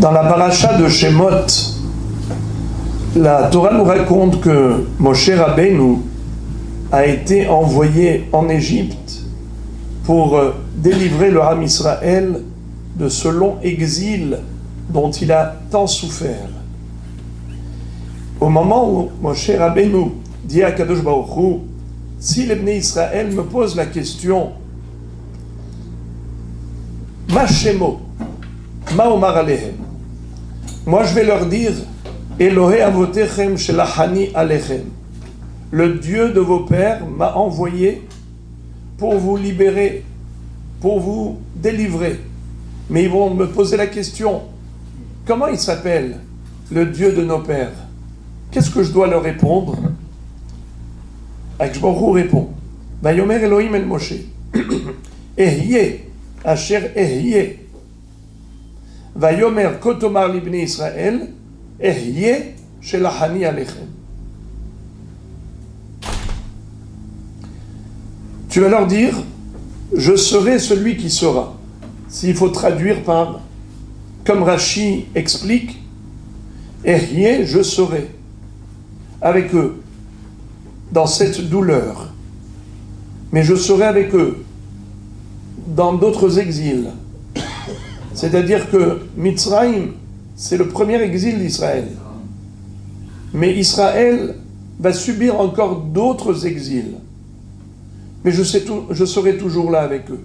Dans la paracha de Shemot, la Torah nous raconte que Moshe Rabbeinu a été envoyé en Égypte pour délivrer le Ham Israël de ce long exil dont il a tant souffert. Au moment où Moshe Rabbeinu dit à Kadosh Baruch Hu, si les Bnei Israël me posent la question, Ma Shemo, Ma Omar Alehem, moi je vais leur dire, Elohe Avotechem Shelachani Alechem, le Dieu de vos pères m'a envoyé pour vous libérer, pour vous délivrer. Mais ils vont me poser la question, comment il s'appelle, le Dieu de nos pères? Qu'est-ce que je dois leur répondre? Akshbaru répond, Vayomer Elohim el Moshe, Ehyeh, Asher Ehyeh, Vayomer Kotomar libnei Israël, Ehyeh Shelachani Alechem. Tu vas leur dire, je serai celui qui sera. S'il faut traduire par, comme Rashi explique, Ehyeh, je serai avec eux dans cette douleur. Mais je serai avec eux dans d'autres exils. C'est-à-dire que Mitzrayim, c'est le premier exil d'Israël. Mais Israël va subir encore d'autres exils. Mais je serai toujours là avec eux.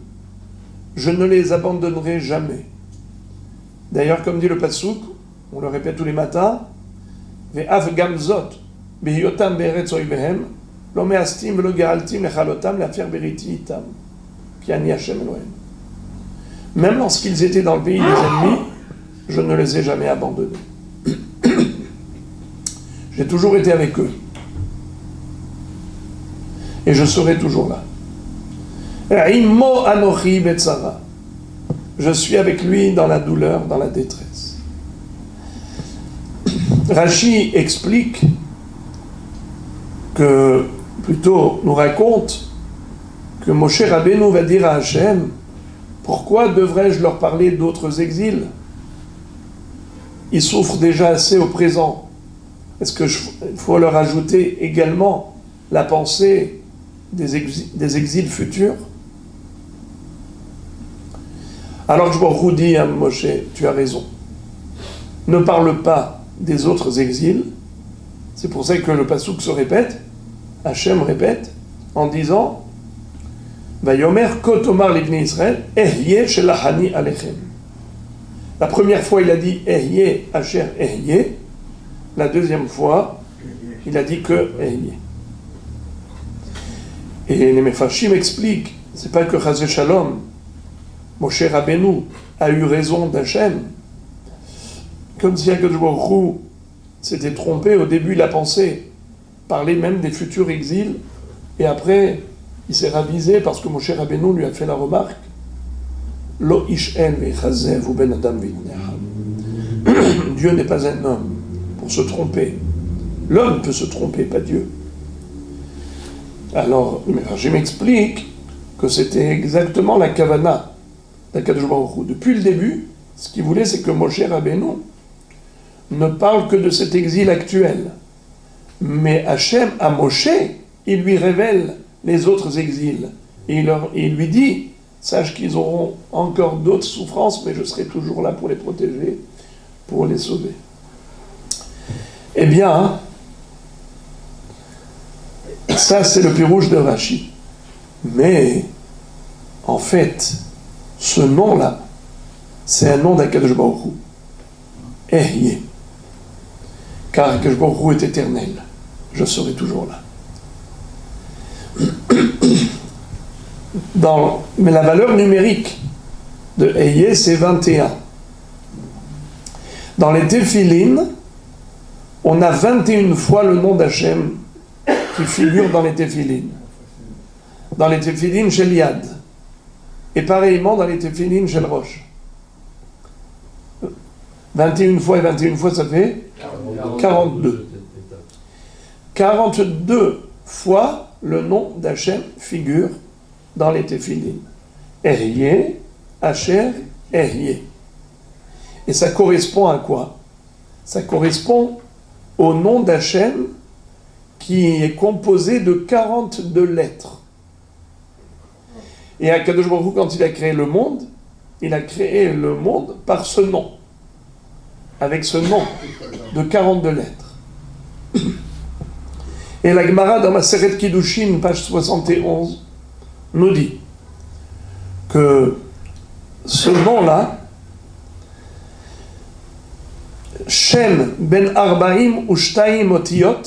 Je ne les abandonnerai jamais. D'ailleurs, comme dit le Passouk, on le répète tous les matins, Ve'av gamzot, be'yotam be'eretz oivehem, lo me'astim ve'lo ge'altim lechalotam la'afer beriti itam, ki ani Hashem Elohem. Même lorsqu'ils étaient dans le pays des ennemis, je ne les ai jamais abandonnés. J'ai toujours été avec eux. Et je serai toujours là. Immo anochi betzara. Je suis avec lui dans la douleur, dans la détresse. Rashi explique que, plutôt nous raconte que Moshe Rabbeinu va dire à Hachem, pourquoi devrais-je leur parler d'autres exils? Ils souffrent déjà assez au présent. Est-ce qu'il faut leur ajouter également la pensée des exils futurs? Alors je vous dis à Moshe, tu as raison. Ne parle pas des autres exils. C'est pour ça que le passouk se répète, Hachem répète, en disant Vayomer kotomar libnei Israël, Ehyeh shelachani alechem. La première fois, il a dit Ehyeh asher Ehyeh. La deuxième fois, il a dit que Ehyeh. Et les Mefarshim expliquent, c'est pas que Chazé Shalom, Moshe Rabbeinu a eu raison d'Hachem, comme si Akadosh Baruch Hu s'était trompé. Au début, il a pensé parler même des futurs exils, et après, il s'est ravisé parce que Moshe Rabbeinu lui a fait la remarque Lo ish en vechazev ou ben adam v'itnecha. Dieu n'est pas un homme pour se tromper. L'homme peut se tromper, pas Dieu. Alors, je m'explique que c'était exactement la kavana d'Akadosh Baruch Hu. Depuis le début, ce qu'il voulait, c'est que Moshe Rabbeinu ne parle que de cet exil actuel. Mais Hachem, à Moshe, il lui révèle les autres exils. Et il lui dit, sache qu'ils auront encore d'autres souffrances, mais je serai toujours là pour les protéger, pour les sauver. Eh bien, ça c'est le pirouge de Rashi. Mais, en fait, ce nom-là, c'est un nom d'Akadosh Baruch Hu. Ehyeh. Car Akadosh Baruch Hu est éternel. Je serai toujours là. Mais la valeur numérique de Ehyeh, c'est 21. Dans les Téphilines, on a 21 fois le nom d'Hachem qui figure dans les Téphilines. Dans les Téphilines chez Liad. Et pareillement dans les Téphilines chez le Roche. 21 fois et 21 fois, ça fait 42. 42 fois le nom d'Hachem figure dans les Téphilines. Ehyeh, Asher, Ehyeh. Et ça correspond à quoi? Ça correspond au nom d'Hachem qui est composé de 42 lettres. Et Akadosh Baruch Hu, quand il a créé le monde par ce nom, avec ce nom de 42 lettres. Et la Gemara dans Maseret Kiddushin, page 71, nous dit que ce nom-là, Shem ben Arbaim Ushtaim Otiyot,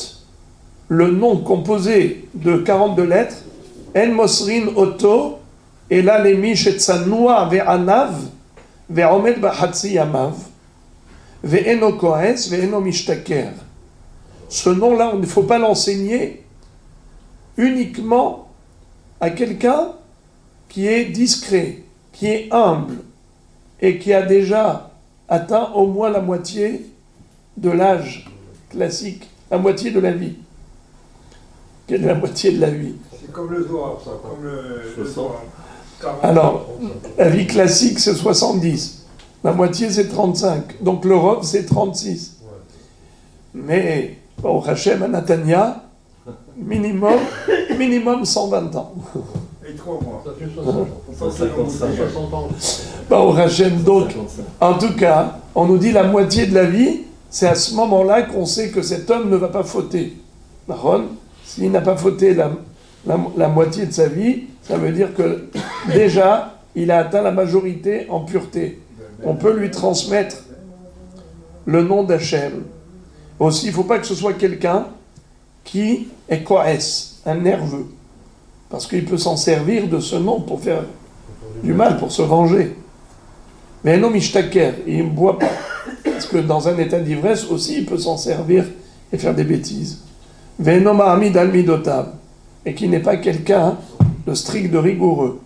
le nom composé de 42 lettres, En Mosrin Oto, et là les Mishetzanoua ve'anav, ve'omed b'chatzi yamav, ve'eno koes, ve'eno mishtaker. Ce nom-là, il ne faut pas l'enseigner uniquement à quelqu'un qui est discret, qui est humble, et qui a déjà atteint au moins la moitié de l'âge classique, la moitié de la vie. Quelle est la moitié de la vie? C'est comme le Zohar, ça, comme le Zohar. Alors, la vie classique, c'est 70. La moitié, c'est 35. Donc l'Europe, c'est 36. Ouais. Mais, au Hachem, à Natania, minimum 120 ans. Et 3 mois. Ça fait 60 ans. Au Hachem, donc, en tout cas, on nous dit la moitié de la vie, c'est à ce moment-là qu'on sait que cet homme ne va pas fauter. Maron, s'il n'a pas fauté la moitié de sa vie, ça veut dire que déjà, il a atteint la majorité en pureté. On peut lui transmettre le nom d'Hachem. Aussi, il ne faut pas que ce soit quelqu'un qui est koès, un nerveux. Parce qu'il peut s'en servir de ce nom pour faire du mal, pour se venger. Mais un homme ishtaker, il ne boit pas. Parce que dans un état d'ivresse aussi, il peut s'en servir et faire des bêtises. Venom Hamid al-Midotab, et qui n'est pas quelqu'un de strict, de rigoureux.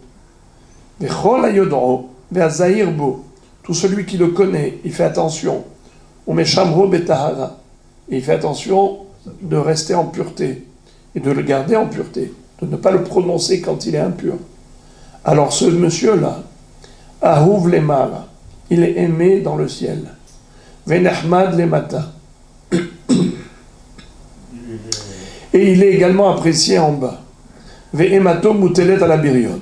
Vechol ayodro, ve'azahirbo, tout celui qui le connaît, il fait attention. Umeshamro betahara, et il fait attention de rester en pureté, et de le garder en pureté, de ne pas le prononcer quand il est impur. Alors ce monsieur-là, Ahuv lemala, il est aimé dans le ciel. Venahmad lemata. Et il est également apprécié en bas. Ve'emato mutelet ala biriot.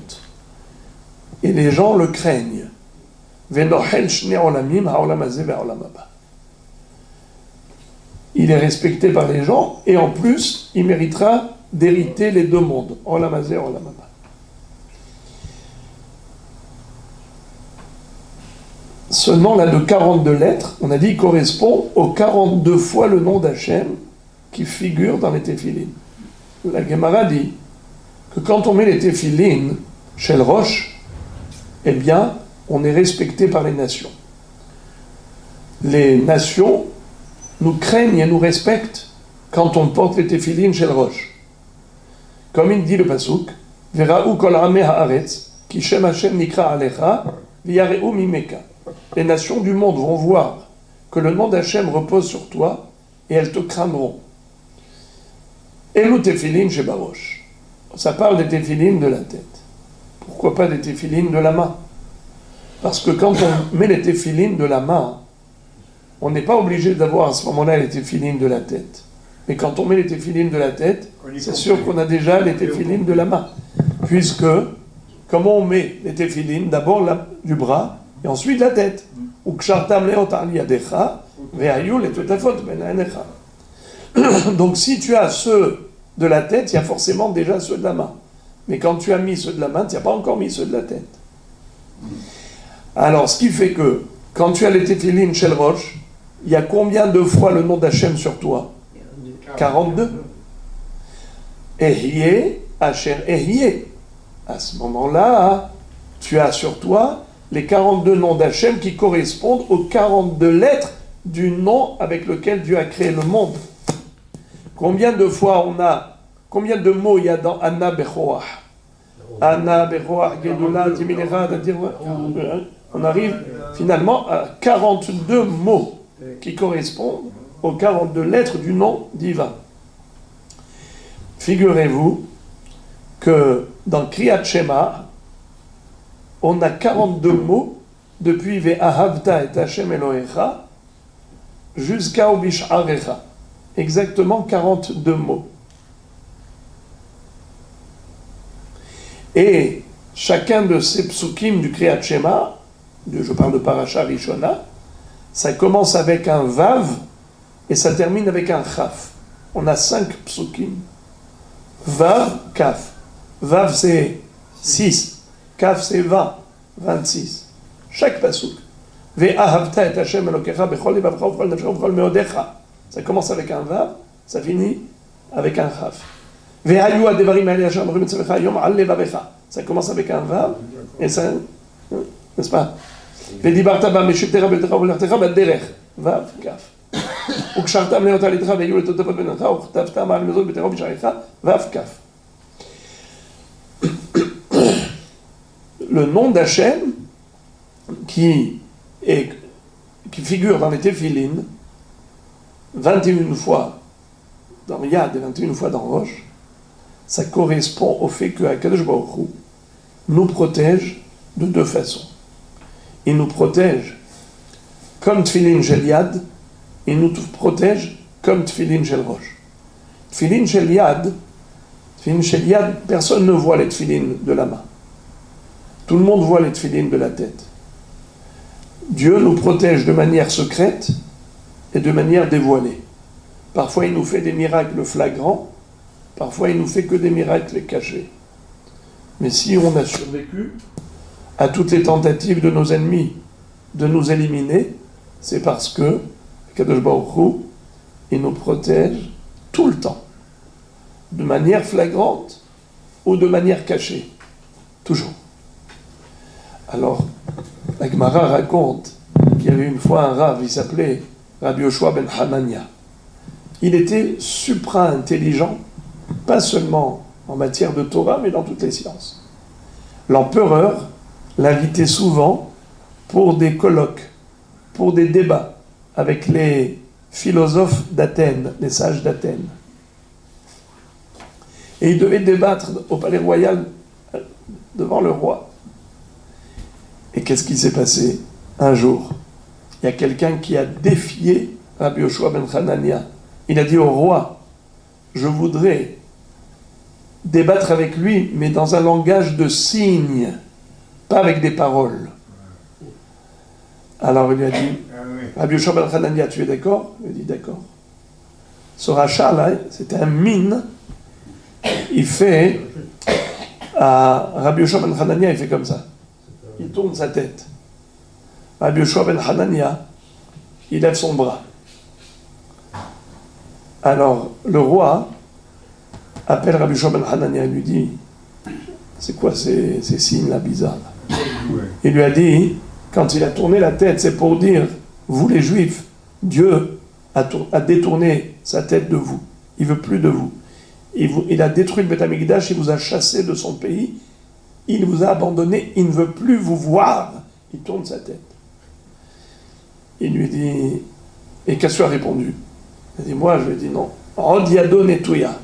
Et les gens le craignent. Ve'nohel shne olamim ha'olam hazeh ve'olam haba. Il est respecté par les gens et en plus, il méritera d'hériter les deux mondes. Olam hazeh, olam haba. Ce nom-là de 42 lettres, on a dit, correspond aux 42 fois le nom d'Hachem qui figure dans les téphilines. La Gemara dit que quand on met les téphilines chez le Roche, eh bien, on est respecté par les nations. Les nations nous craignent et nous respectent quand on porte les téphilines chez le Roche. Comme il dit le Pasuk, Vera'u kol amei haaretz, ki shem Hashem nikra alecha, v'yare'u mimeka. Les nations du monde vont voir que le nom d'Hachem repose sur toi et elles te craindront. Elu tefilin chez Baroche. Ça parle des téphilines de la tête. Pourquoi pas des téphilines de la main? Parce que quand on met les téphilines de la main, on n'est pas obligé d'avoir à ce moment-là les téphilines de la tête. Mais quand on met les téphilines de la tête, c'est sûr qu'on a déjà les téphilines de la main. Puisque, comment on met les téphilines? D'abord du bras, et ensuite la tête. Donc si tu as ceux de la tête, il y a forcément déjà ceux de la main. Mais quand tu as mis ceux de la main, tu n'as pas encore mis ceux de la tête. Alors ce qui fait que, quand tu as les téphilines chez le Roche, il y a combien de fois le nom d'Hachem sur toi? 42. Ehyeh, Asher Ehyeh. À ce moment-là, tu as sur toi les 42 noms d'Hachem qui correspondent aux 42 lettres du nom avec lequel Dieu a créé le monde. Combien de fois combien de mots il y a dans Anna Bechoach? Anna Bechoach, Gedula, Timilecha, on arrive finalement à 42 mots qui correspondent aux 42 lettres du nom divin. Figurez-vous que dans Kriyat Shema, on a 42 mots depuis Ve'ahavta et Hashem Elohecha jusqu'à Ubish'arecha. Exactement 42 mots. Et chacun de ces psukim du Kriyat Shema, je parle de Parasha Rishona, ça commence avec un Vav et ça termine avec un Chaf. On a 5 psukim. Vav, Kaf. Vav c'est 6. Kaf c'est 20. 26. Chaque pasuk. Ve'ahavta et Hashem Elokecha bechol lebavcha ubechol nafshecha ubechol meodecha. Ça commence avec un Vav, ça finit avec un Chaf. Ve'hayu adevarim ha'ele asher amrim etzevecha hayom al levavecha. Ça commence avec un Vav, et ça, n'est-ce pas? Ve'dibarta ba meshivtecha be'letecha u'lechtecha ba'derech. Vav, Kaf. U'kshartam le'ota l'idcha ve'yu l'totavot be'necha u'chtavta ma'al mezot be'techa u'b'sharecha. Vav, Kaf. Le nom d'Hachem qui figure dans les Téphilines 21 fois dans Yad et 21 fois dans Rosh, ça correspond au fait que Akadosh Baruch Hu nous protège de 2 façons. Il nous protège comme Tfilin Shel Yad, il nous protège comme Tfilin Shel Rosh. Tfilin Shel Yad, personne ne voit les Tfilin de la main. Tout le monde voit les Tfilin de la tête. Dieu nous protège de manière secrète et de manière dévoilée. Parfois, il nous fait des miracles flagrants, parfois, il nous fait que des miracles cachés. Mais si on a survécu à toutes les tentatives de nos ennemis de nous éliminer, c'est parce que Kadosh Baruch Hu, il nous protège tout le temps, de manière flagrante ou de manière cachée, toujours. Alors, la Gemara raconte qu'il y avait une fois un Rav, il s'appelait Rabbi Yoshua ben Hanania. Il était supra-intelligent, pas seulement en matière de Torah, mais dans toutes les sciences. L'empereur l'invitait souvent pour des colloques, pour des débats avec les philosophes d'Athènes, les sages d'Athènes. Et il devait débattre au palais royal devant le roi. Et qu'est-ce qui s'est passé? Un jour, il y a quelqu'un qui a défié Rabbi Yoshua ben Hanania. Il a dit au roi, je voudrais débattre avec lui, mais dans un langage de signes, pas avec des paroles. Alors il lui a dit, Rabbi Yoshua ben Hanania, tu es d'accord? Il a dit d'accord. Ce rachat là, c'était un mine. Il fait à Rabbi Yoshua ben Hanania, il fait comme ça. Il tourne sa tête. Rabbi Yoshua ben Hanania, il lève son bras. Alors, le roi appelle Rabbi Yoshua ben Hanania et lui dit, c'est quoi ces signes-là bizarres? Il lui a dit, quand il a tourné la tête, c'est pour dire, vous les Juifs, Dieu a détourné sa tête de vous. Il ne veut plus de vous. Il a détruit le Beth Amikdash, il vous a chassé de son pays, il vous a abandonné, il ne veut plus vous voir. Il tourne sa tête. Il lui dit, et qu'est-ce que tu as répondu? Il dit, moi je lui ai dit non. Rodiado netouya.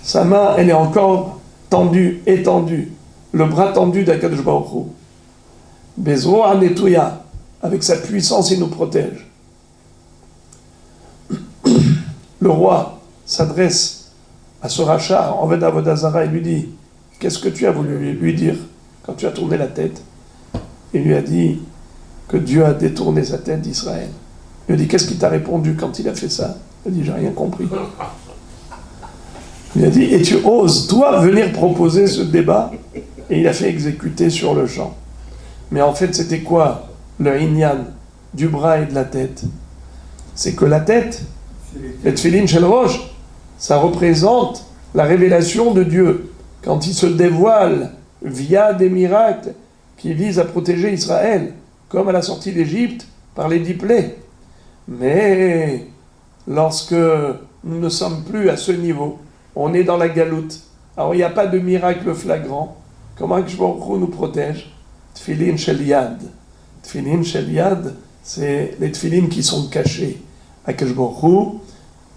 Sa main, elle est encore tendue, étendue. Le bras tendu d'Akadosh Baruch Hu. Bezroa netouya. Avec sa puissance, il nous protège. Le roi s'adresse à ce rachat, Oved Avodah Zara, et lui dit, qu'est-ce que tu as voulu lui dire quand tu as tourné la tête? Il lui a dit que Dieu a détourné sa tête d'Israël. Il lui a dit, qu'est-ce qu'il t'a répondu quand il a fait ça? Il a dit, j'ai rien compris. Il a dit, et tu oses, toi, venir proposer ce débat? Et il a fait exécuter sur le champ. Mais en fait, c'était quoi le inyan du bras et de la tête? C'est que la tête, le tfilin shel rosh, ça représente la révélation de Dieu. Quand il se dévoile via des miracles qui visent à protéger Israël, comme à la sortie d'Égypte, par les 10 plaies. Mais lorsque nous ne sommes plus à ce niveau, on est dans la galoute. Alors il n'y a pas de miracle flagrant. Comment Akadosh Baruch Hu nous protège? Tfilin shel yad. Tfilin shel yad, c'est les tfilin qui sont cachés. Akadosh Baruch Hu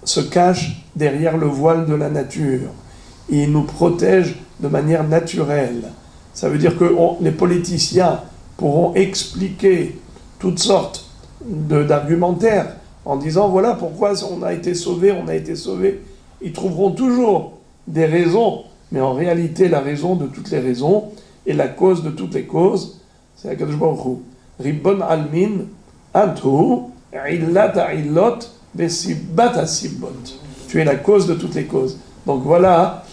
se cache derrière le voile de la nature. Il nous protège de manière naturelle. Ça veut dire que les politiciens pourront expliquer toutes sortes d'argumentaires en disant voilà pourquoi on a été sauvé, ils trouveront toujours des raisons, mais en réalité la raison de toutes les raisons et la cause de toutes les causes, c'est HaKadosh Baruch Hu. Ribbon almin antu illat ha'illot vesibat ha'sibot. Tu es la cause de toutes les causes. Donc voilà,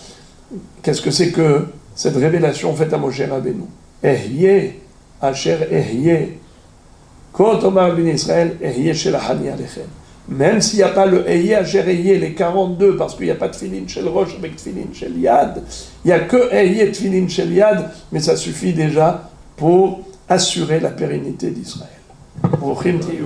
qu'est-ce que c'est que cette révélation faite à Moshe Rabbeinu. Ehyeh asher ehyeh. Quand Omar bin Israël, ehyeh shelachani alechem. Même s'il n'y a pas le ehyeh asher ehyeh, les 42, parce qu'il n'y a pas de tfilin shel rosh avec tfilin shel yad, il n'y a que ehyeh tfilin shel yad, mais ça suffit déjà pour assurer la pérennité d'Israël. Bruchim tiyu.